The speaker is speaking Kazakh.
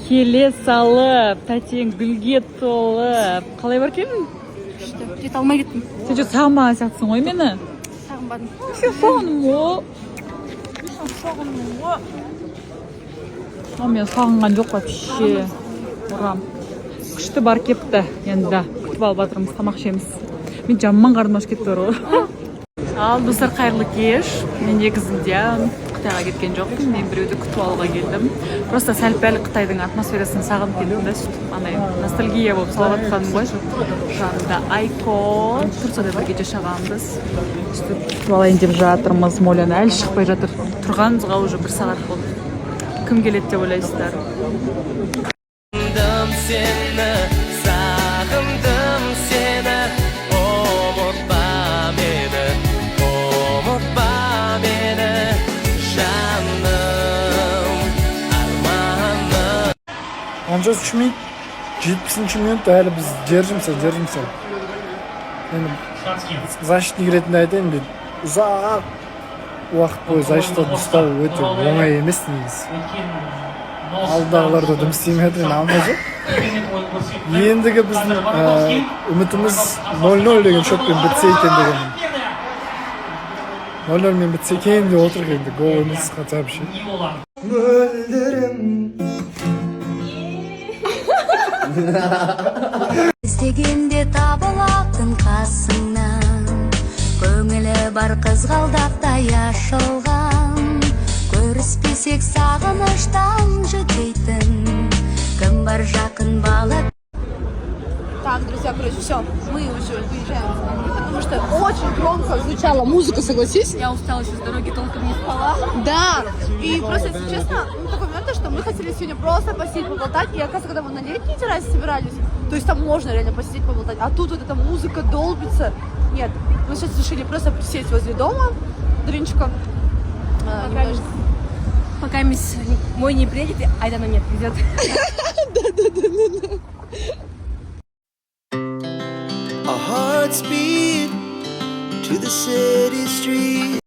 келе салып, тәтең гүлге толып. Қалай бар екен? Жете алмай кеттім. Сен же сағынбаған сияқтысың ғой мені? Сағынбадым. Сен сағындым ғой. Мен сағынған жоқ вообще. Ұрам. Күшті бар кепті. Енді күтіп алып жатырмыз, тамақ ішеміз. Мен жаман қарным ашып кетті ғой. Ал достар, қайырлы кеш. Мен негізінде Қытайға кеткен жоқпын. Мен біреуді күтіп алуға келдім. Просто сәл-пәл Қытайдың атмосферасын сағынып кеттім да, сөйтіп анай ностальгия болып салып жатқаным ғой. Жанында Айко, Турцияда бірге жашағанбыз. Сөйтіп күтіп алайын деп жатырмыз. Моляны әлі шықпай жатыр. Тұрғанымызға уже 1 сағат болды. Кім келеді деп ойлайсыздар? Сағындым сені, ұмытпа мені, жаным, арманым. 13 minut, 70 minut әлі біз держимся. Защитник ретінде айтайын, ұзақ уақыт бойы защитада ұстау өте оңай емес негізі. Алдағыларда дым істемей жатыр, алмай жоқ. Ендігі біздің үмітіміз 0-0 деген шотпен бітсе екен деген. 0-0 бітсе екен деп отыр енді, гол емес хотя бы ше. Іздегенде табылатын қасыңнан, көңілі бар қызғалдақтай ашылған, көріспесек сағыныштан жүдейтін, кім бар жақын бала. Так, друзья, короче, все, мы уже выезжаем, потому что очень громко звучала музыка, согласись? Я устала еще с дороги, толком не спала. Да, и просто, если честно, такой момент, что мы хотели сегодня просто посидеть, поболтать, и оказывается, когда мы на летней террасе собирались, то есть там можно реально посидеть, поболтать, а тут вот эта музыка долбится. Нет, мы сейчас решили просто сесть возле дома, дринчиком. Пока мой не приедет, Айдана не отвезет. Да. Our hearts beat to the city street.